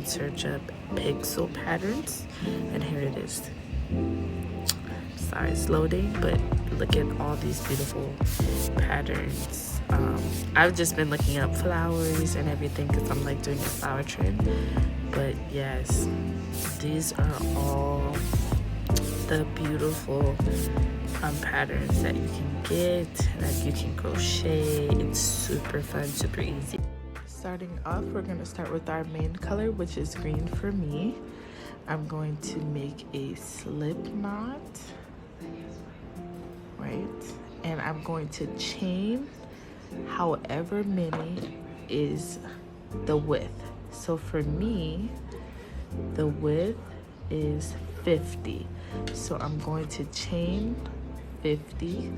and search up pixel patterns, and here it is. Sorry, it's loading, but look at all these beautiful patterns. I've just been looking up flowers and everything because I'm like doing a flower trend. But yes, these are all the beautiful patterns that you can get, that you can crochet. It's super fun, super easy. Starting off, we're going to start with our main color, which is green for me. I'm going to make a slip knot, right? And I'm going to chain however many is the width. So for me, the width is 50. So I'm going to chain 50.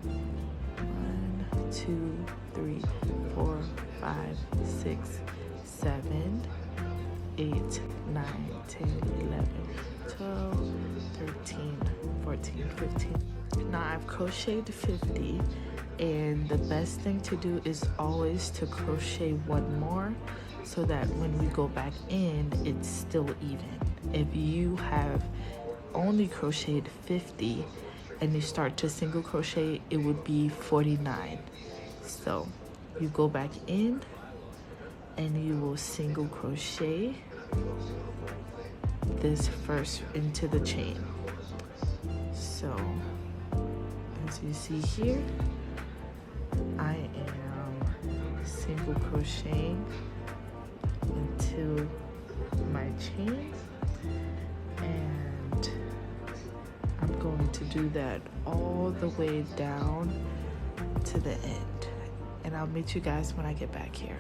1, 2, 3, 4, 5, 6, 7, 8, 9, 10, 11, 12, 13, 14, 15. Now I've crocheted 50, and the best thing to do is always to crochet one more so that when we go back in, it's still even. If you have only crocheted 50 and you start to single crochet, it would be 49. So you go back in and you will single crochet this first into the chain. So as you see here, I am single crocheting into my chain, and I'm going to do that all the way down to the end, and I'll meet you guys when I get back here.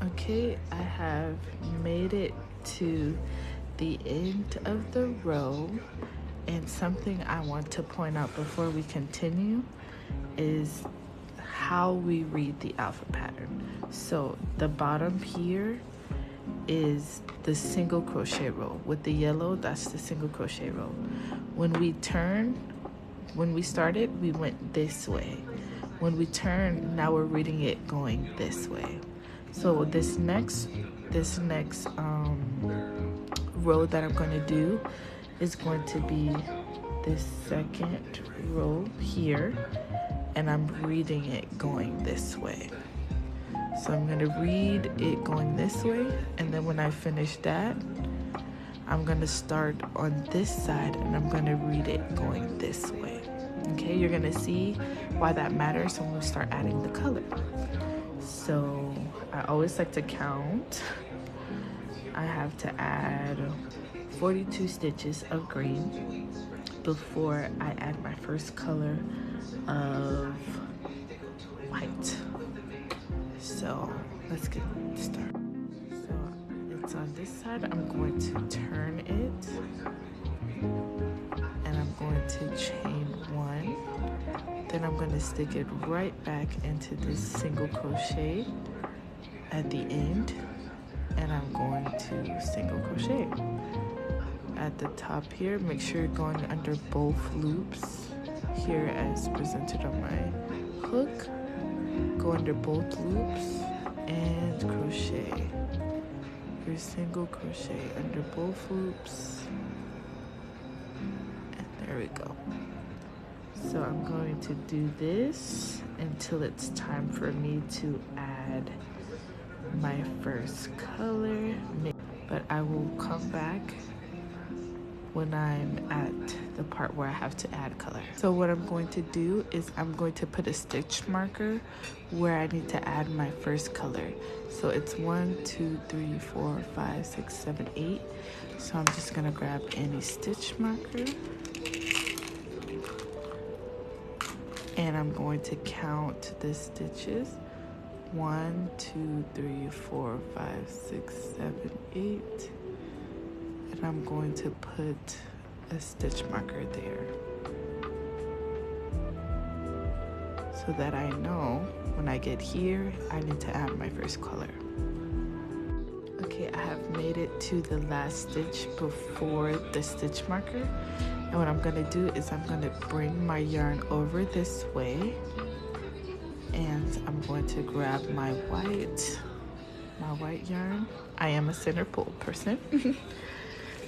Okay, I have made it to the end of the row, and something I want to point out before we continue is how we read the alpha pattern. So the bottom here is the single crochet row. With the yellow, that's the single crochet row. When we started, we went this way. When we turn, now we're reading it going this way. So this next row that I'm going to do is going to be this second row here, and I'm reading it going this way. So I'm going to read it going this way, and then when I finish that, I'm going to start on this side and I'm going to read it going this way. Okay, you're going to see why that matters when we start adding the color. So I always like to count. I have to add 42 stitches of green before I add my first color of white. So let's get started. So it's on this side. I'm going to turn it, and I'm going to chain 1. Then I'm going to stick it right back into this single crochet at the end, and I'm going to single crochet at the top here. Make sure you're going under both loops here as presented on my hook. Go under both loops and crochet your single crochet under both loops, and there we go. So I'm going to do this until it's time for me to add my first color, but I will come back when I'm at the part where I have to add color. So what I'm going to do is I'm going to put a stitch marker where I need to add my first color. So it's 1, 2, 3, 4, 5, 6, 7, 8. So I'm just gonna grab any stitch marker, and I'm going to count the stitches. 1, 2, 3, 4, 5, 6, 7, 8. And I'm going to put a stitch marker there so that I know when I get here, I need to add my first color. Okay, I have made it to the last stitch before the stitch marker. And what I'm gonna do is I'm gonna bring my yarn over this way, and I'm going to grab my white my white yarn. I am a center pull person.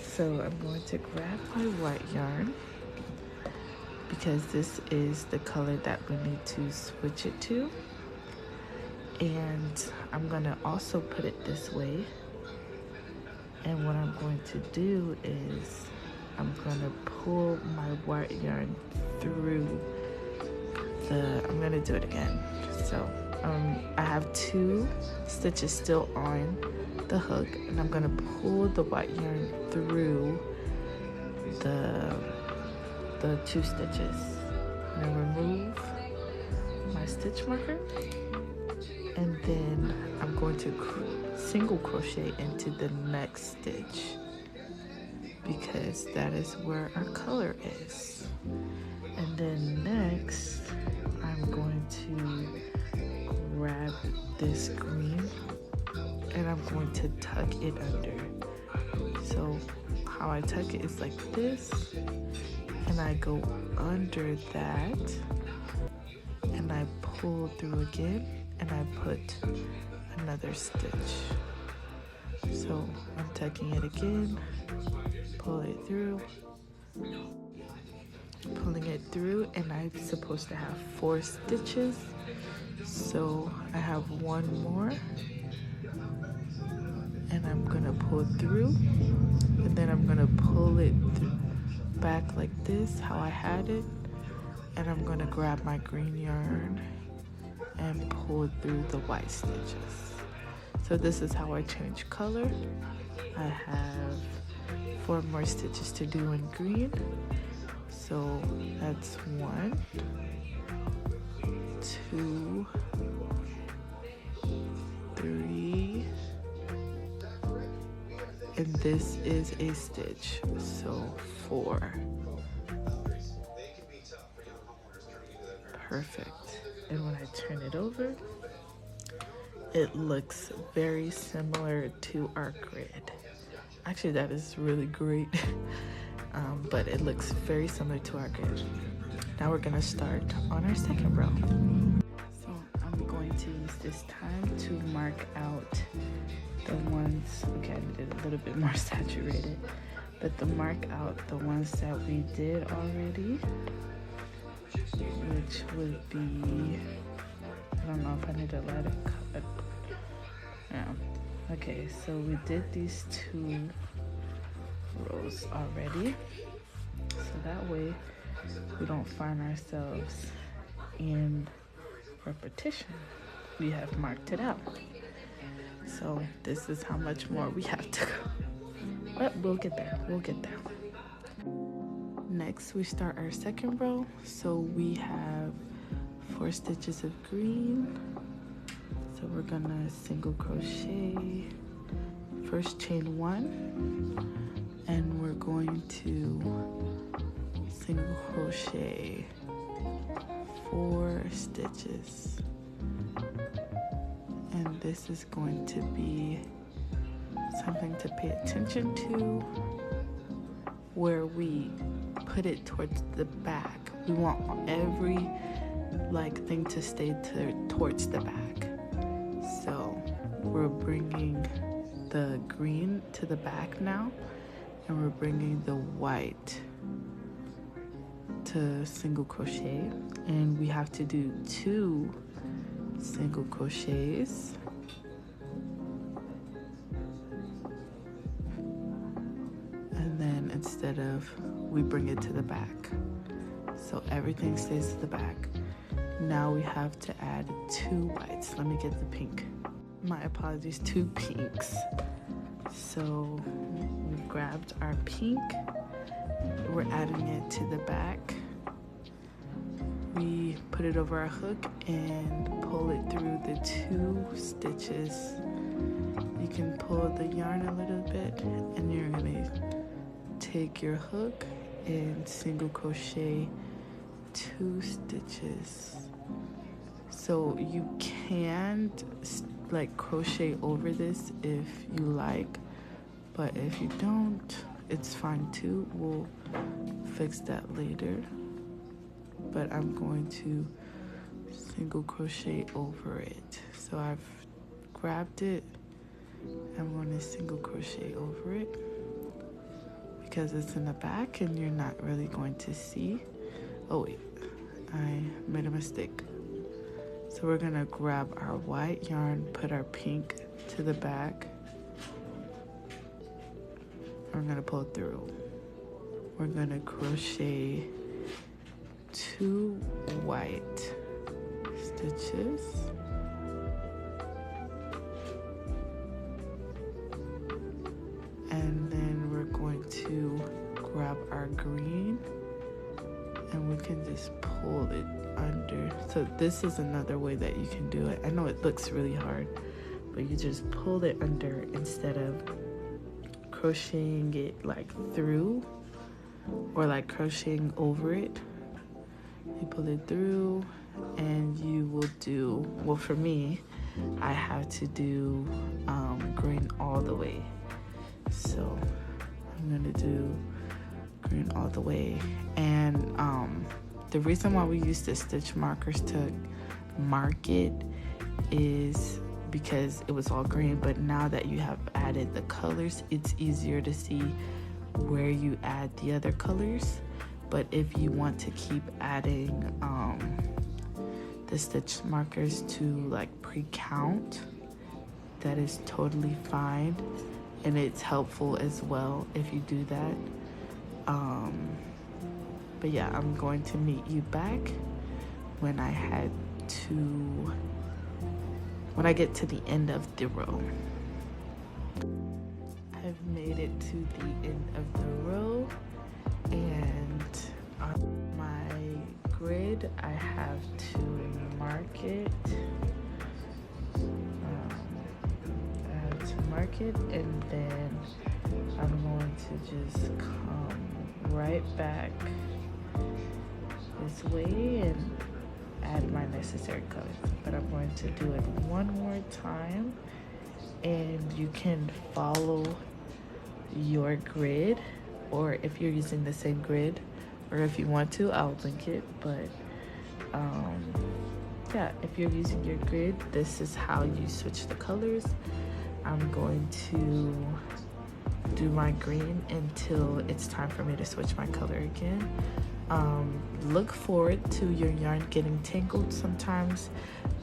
So I'm going to grab my white yarn because this is the color that we need to switch it to. And I'm gonna also put it this way. And what I'm going to do is I'm gonna pull my white yarn through I'm gonna do it again. So I have 2 stitches still on the hook, and I'm gonna pull the white yarn through the 2 stitches. I'm gonna remove my stitch marker, and then I'm going to single crochet into the next stitch because that is where our color is. And then next, I'm going to grab this green and I'm going to tuck it under. So how I tuck it is like this, and I go under that and I pull through again and I put another stitch. So I'm tucking it again, pull it through, pulling it through, and I'm supposed to have 4 stitches. So I have 1 more, and I'm gonna pull through, and then I'm gonna pull it back like this, how I had it, and I'm gonna grab my green yarn and pull through the white stitches. So this is how I change color. I have 4 more stitches to do in green. So that's 1, 2, 3, and this is a stitch, so 4. Perfect. And when I turn it over, it looks very similar to our grid. Actually, that is really great. But it looks very similar to our grid. Now we're gonna start on our second row. So I'm going to use this time to mark out the ones, okay, I did a little bit more saturated, but to mark out the ones that we did already, which would be, I don't know if I need to let it cut. Yeah. Okay, so we did these 2 rows already, so that way we don't find ourselves in repetition. We have marked it out. So this is how much more we have to go, but we'll get there. Next, we start our second row. So we have 4 stitches of green. So we're gonna single crochet, first chain 1, and we're going to single crochet 4 stitches. And this is going to be something to pay attention to, where we put it towards the back. We want every thing to stay towards the back. So we're bringing the green to the back now, and we're bringing the white to single crochet, and we have to do 2 single crochets, and then instead of, we bring it to the back, so everything stays to the back. Now we have to add 2 whites. Let me get the pink. My apologies, 2 pinks. So we've grabbed our pink, we're adding it to the back. We put it over our hook and pull it through the 2 stitches. You can pull the yarn a little bit, and you're gonna take your hook and single crochet 2 stitches. So you can't crochet over this if you like, but if you don't, it's fine too. We'll fix that later. But I'm going to single crochet over it. So I've grabbed it, I'm going to single crochet over it because it's in the back and you're not really going to see. Oh wait, I made a mistake. So we're gonna grab our white yarn, put our pink to the back. We're gonna pull through. We're gonna crochet 2 white stitches. And then we're going to grab our green and we can just pull it under. So this is another way that you can do it. I know it looks really hard, but you just pull it under instead of crocheting it like through or like crocheting over it. You pull it through and you will do, well for me, I have to do green all the way. So I'm gonna do green all the way. And the reason why we use the stitch markers to mark it is because it was all green, but now that you have added the colors, it's easier to see where you add the other colors. But if you want to keep adding the stitch markers to like pre-count, that is totally fine, and it's helpful as well if you do that. But yeah, I'm going to meet you back when I get to the end of the row. I've made it to the end of the row, and on my grid I have to mark it. And then I'm going to just come right back this way and add my necessary colors. But I'm going to do it one more time, and you can follow your grid, or if you're using the same grid, or if you want to, I'll link it. But yeah, if you're using your grid, this is how you switch the colors. I'm going to do my green until it's time for me to switch my color again. Look forward to your yarn getting tangled sometimes,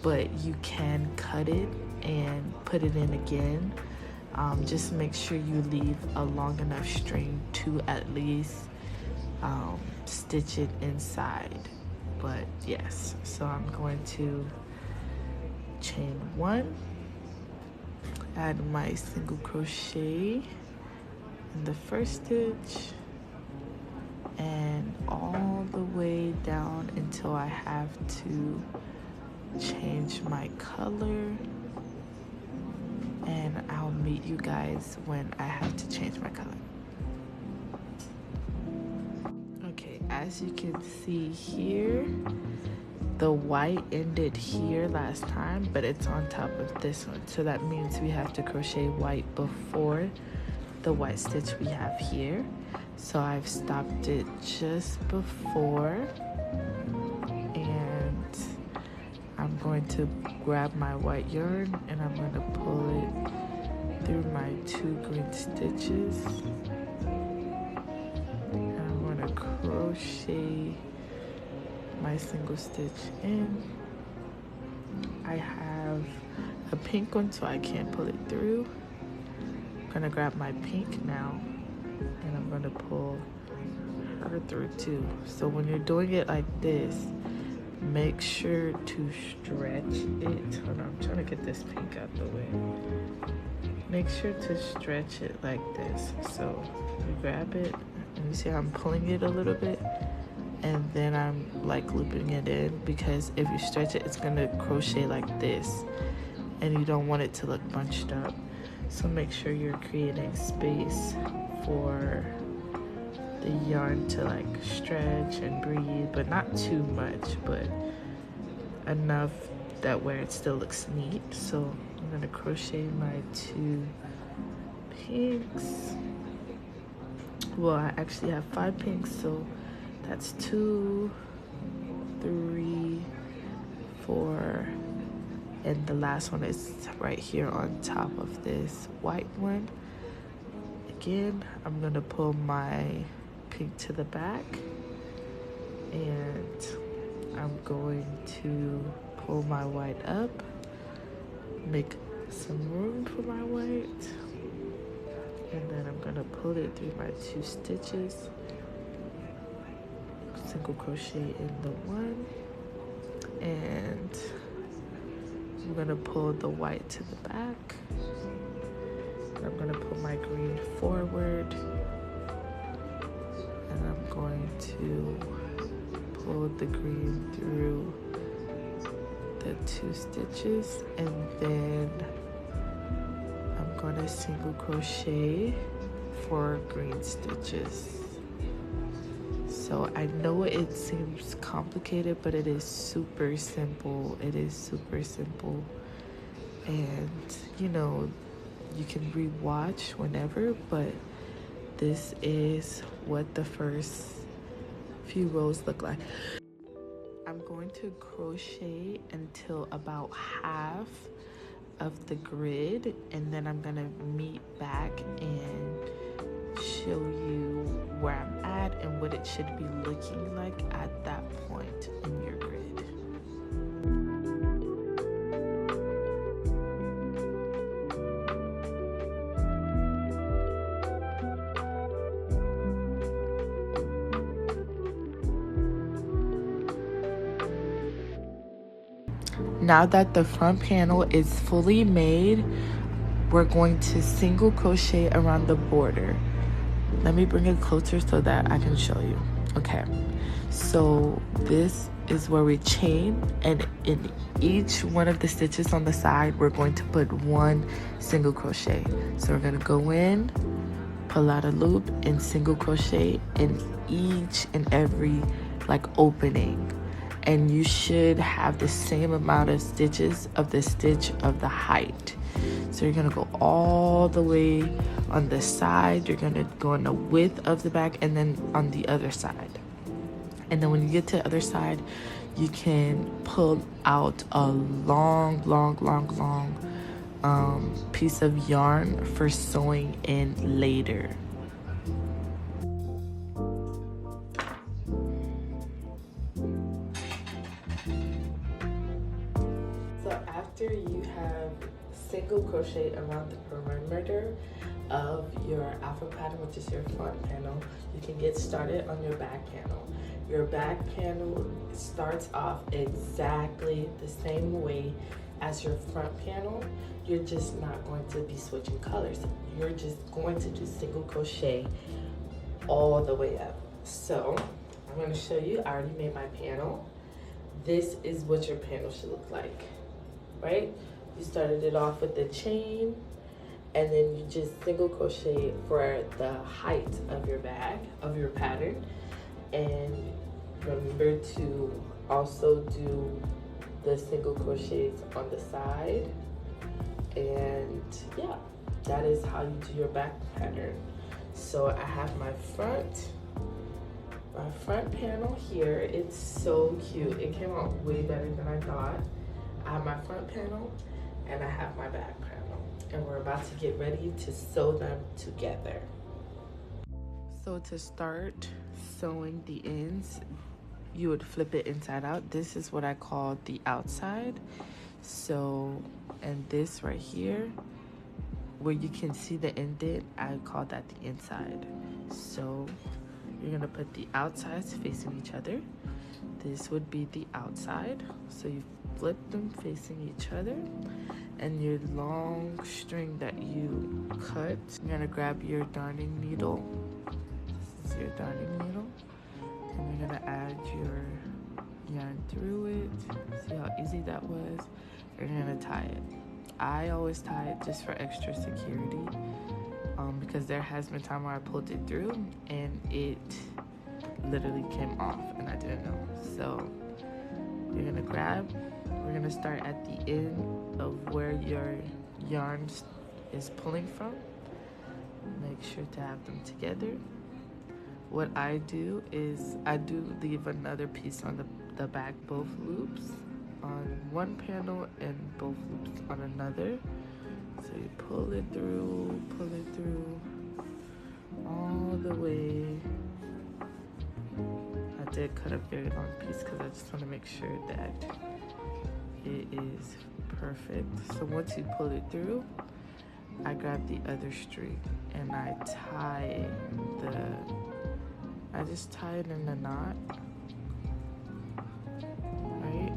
but you can cut it and put it in again. Just make sure you leave a long enough string to at least stitch it inside. But yes, so I'm going to chain 1, add my single crochet in the first stitch and all the way down until I have to change my color, and I'll meet you guys when I have to change my color. Okay, as you can see here, the white ended here last time, but it's on top of this one, so that means we have to crochet white before the white stitch we have here. So I've stopped it just before, and I'm going to grab my white yarn and I'm going to pull it through my 2 green stitches, and I'm going to crochet my single stitch in. I have a pink one, so I can't pull it through. I'm gonna grab my pink now, and I'm gonna pull her through too. So when you're doing it like this, make sure to stretch it. Hold on, I'm trying to get this pink out the way. Make sure to stretch it like this. So you grab it, and you see how I'm pulling it a little bit, and then I'm like looping it in, because if you stretch it, it's gonna crochet like this, and you don't want it to look bunched up. So make sure you're creating space for the yarn to like stretch and breathe, but not too much, but enough that where it still looks neat. So I'm gonna crochet my 2 pinks. Well, I actually have 5 pinks, so that's 2, 3, 4, and the last one is right here on top of this white one. Again, I'm gonna pull my pink to the back, and I'm going to pull my white up, make some room for my white, and then I'm gonna pull it through my 2 stitches, single crochet in the one, and I'm gonna pull the white to the back, and I'm gonna pull my green forward, and I'm going to pull the green through the 2 stitches, and then I'm gonna single crochet 4 green stitches. So I know it seems complicated, but it is super simple. It is super simple. And you know, you can rewatch whenever, but this is what the first few rows look like. I'm going to crochet until about half of the grid, and then I'm gonna meet back and show you where I'm at and what it should be looking like at that point in your grid. Now that the front panel is fully made, we're going to single crochet around the border. Let me bring it closer so that I can show you. Okay, so this is where we chain, and in each one of the stitches on the side, we're going to put 1 single crochet. So we're gonna go in, pull out a loop, and single crochet in each and every opening. And you should have the same amount of stitches of the stitch of the height. So you're gonna go all the way on the side, you're gonna go on the width of the back, and then on the other side. And then when you get to the other side, you can pull out a long piece of yarn for sewing in later. So after you have single crochet around the perimeter of your alpha pattern, which is your front panel, you can get started on your back panel. Your back panel starts off exactly the same way as your front panel. You're just not going to be switching colors. You're just going to do single crochet all the way up. So I'm going to show you. I already made my panel. This is what your panel should look like, right? You started it off with the chain, and then you just single crochet for the height of your bag, of your pattern. And remember to also do the single crochets on the side. And yeah, that is how you do your back pattern. So I have my front panel here. It's so cute. It came out way better than I thought. I have my front panel and I have my back panel, and we're about to get ready to sew them together. So to start sewing the ends, you would flip it inside out. This is what I call the outside. So, and this right here, where you can see the indent, I call that the inside. So you're gonna put the outsides facing each other. This would be the outside. So you flip them facing each other, and your long string that you cut, you're gonna grab your darning needle. This is your darning needle, and you're gonna add your yarn through it. See how easy that was? You're gonna tie it. I always tie it just for extra security, because there has been time where I pulled it through and it literally came off and I didn't know. So you're gonna grab, we're gonna start at the end of where your yarn is pulling from. Make sure to have them together. What I do is I do leave another piece on the back, both loops on one panel and both loops on another. So you pull it through all the way. I did cut a very long piece because I just want to make sure that it is perfect. So once you pull it through, I grab the other string and I just tie it in a knot, right?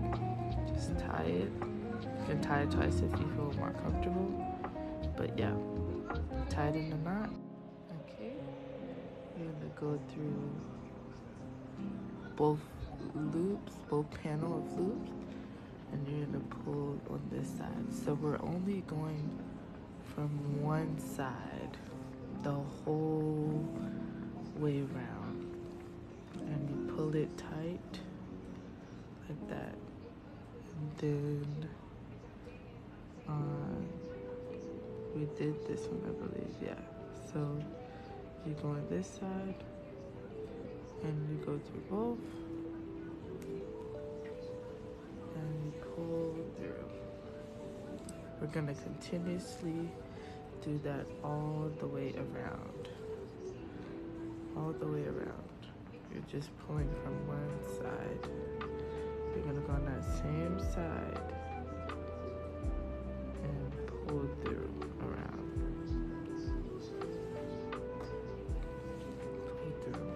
Just tie it. You can tie it twice if you feel more comfortable, but yeah, tie it in a knot. Okay, you're gonna go through both loops, both panel of loops, and you're gonna pull on this side. So we're only going from one side the whole way around, and you pull it tight like that, and then we did this one, I believe, yeah. So you go on this side and you go through both and you pull through. We're gonna continuously do that all the way around. All the way around. You're just pulling from one side. You're gonna go on that same side and pull through around. Pull through.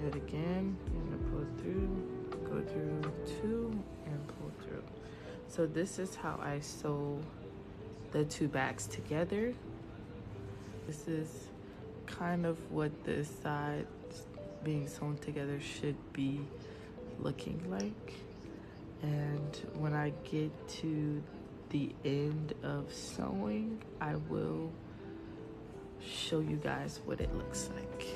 Hit again. You're gonna pull through, go through two, and pull through. So this is how I sew the two bags together. This is kind of what the sides being sewn together should be looking like. And when I get to the end of sewing, I will show you guys what it looks like.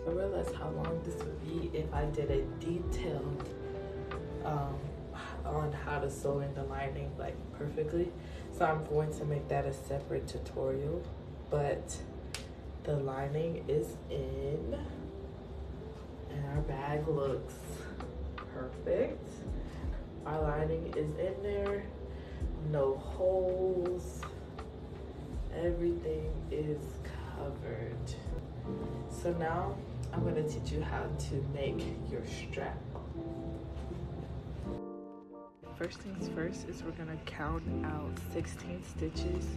I realized how long this would be if I did a detailed on how to sew in the lining like perfectly. So I'm going to make that a separate tutorial, but the lining is in and our bag looks perfect. Our lining is in there, no holes, everything is covered. So now I'm going to teach you how to make your strap. First things first is we're going to count out 16 stitches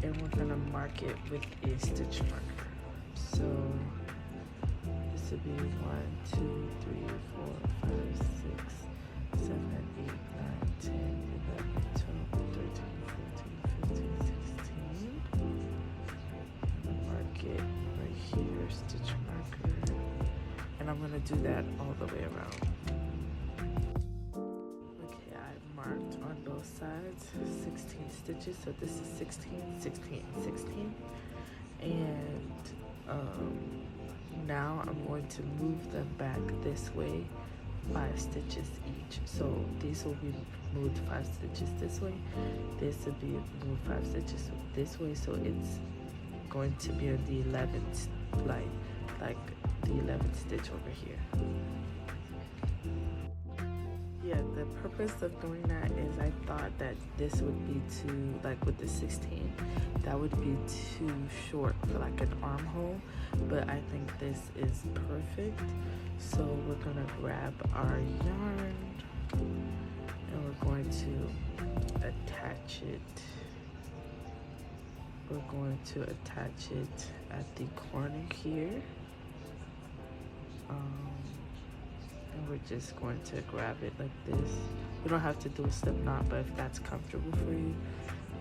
and we're going to mark it with a stitch marker. So this would be 1, 2, 3, 4, 5, 6, 7, 8, 9, 10, 11, 12, 13, 14, 15, 16. Mark it right here, stitch marker, and I'm gonna do that all the way around. Okay, I marked on both sides 16 stitches, so this is 16, 16, 16, and now I'm going to move them back this way 5 stitches each. So these will be moved 5 stitches this way, this will be moved 5 stitches this way, so it's going to be on the 11th, like the 11th stitch over here. Yeah, the purpose of doing that is I thought that this would be too, like with the 16, that would be too short for like an armhole, but I think this is perfect. So we're gonna grab our yarn and we're going to attach it. We're going to attach it at the corner here. And we're just going to grab it like this. You don't have to do a slip knot, but if that's comfortable for you, you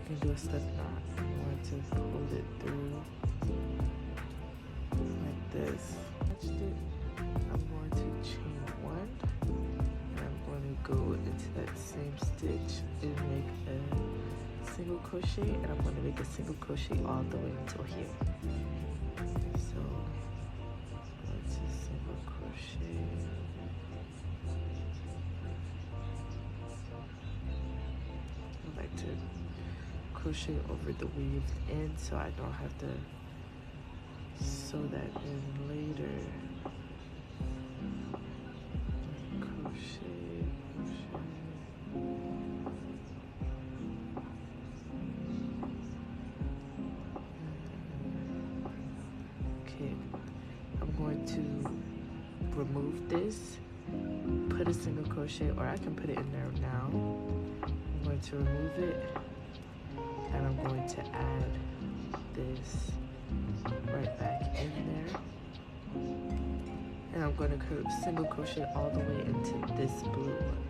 can do a slip knot. I'm going to pull it through like this. Attached it. I'm going to chain 1, and I'm going to go into that same stitch and make a single crochet, and I'm going to make a single crochet all the way until here. So let's just single crochet. I like to crochet over the weaved end so I don't have to sew that in later. Crochet, crochet. Okay, I'm going to remove this, put a single crochet, or I can put it in there now. I'm going to remove it, and I'm going to add this right back in there, and I'm going to single crochet all the way into this blue one.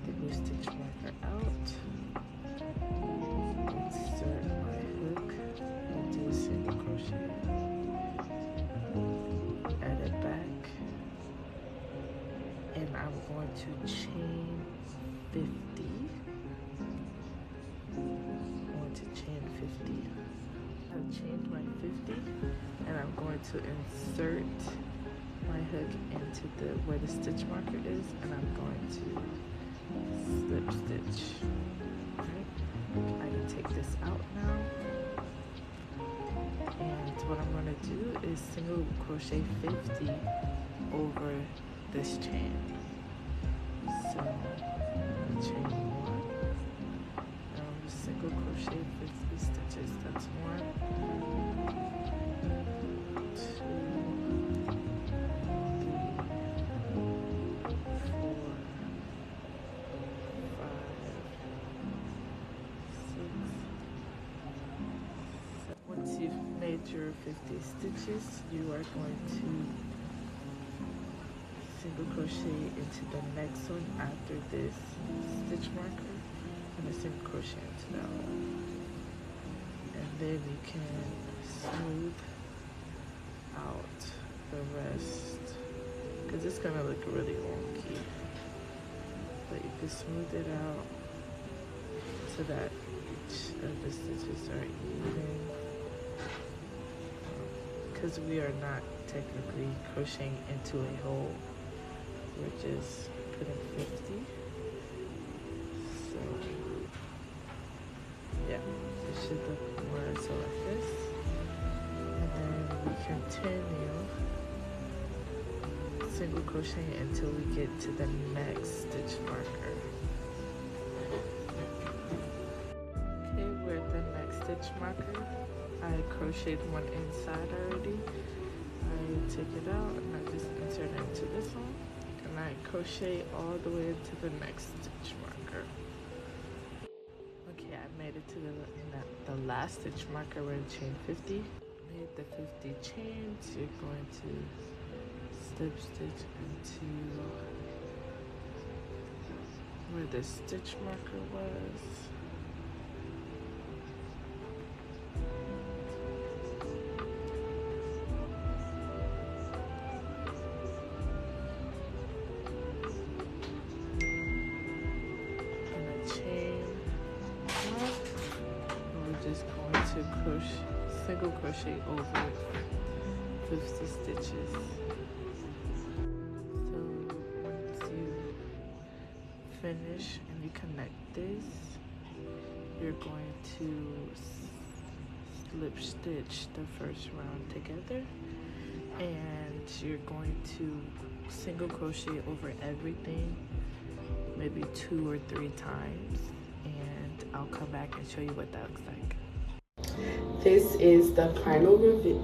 The blue stitch marker out, insert my hook, and do a single crochet, add it back, and I'm going to chain 50. I'm going to chain 50. I've chained my 50, and I'm going to insert my hook into where the stitch marker is, and I'm going to slip stitch. Right? I can take this out now, and what I'm going to do is single crochet 50 over this chain. So I'm going to chain 1. Single crochet 50 stitches. That's 1, 2, 3, 4, 5, 6. Once you've made your 50 stitches, you are going to single crochet into the next one after this stitch marker. And a single crochet into that one, and then you can smooth out the rest because it's gonna look really wonky, but you can smooth it out so that each of the stitches are even, because we are not technically crocheting into a hole, we're just putting 50. Yeah, it should look more so like this. And then we continue single crochet until we get to the next stitch marker. Okay, we're at the next stitch marker. I crocheted one inside already. I take it out and I just insert it into this one. And I crochet all the way into the next stitch marker. Okay, I made it to the last stitch marker. We're in chain 50. Made the 50 chains. You're going to slip stitch into where the stitch marker was. Just going to single crochet over 50 stitches. So once you finish and you connect this, you're going to slip stitch the first round together, and you're going to single crochet over everything maybe 2 or 3 times, and I'll come back and show you what that looks like. This is the final reveal.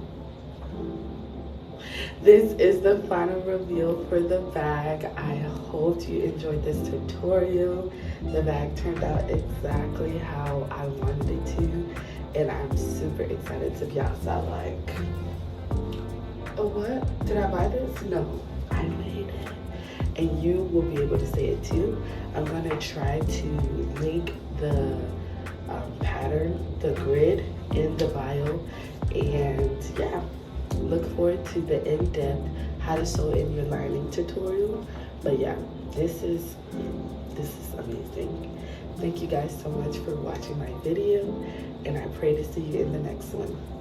This is the final reveal for the bag. I hope you enjoyed this tutorial. The bag turned out exactly how I wanted it to, and I'm super excited to be outside like, oh what? Did I buy this? No, I made it. And you will be able to see it too. I'm gonna try to link the pattern, the grid in the bio, and yeah, look forward to the in-depth how to sew in your lining tutorial. But yeah, this is amazing. Thank you guys so much for watching my video, and I pray to see you in the next one.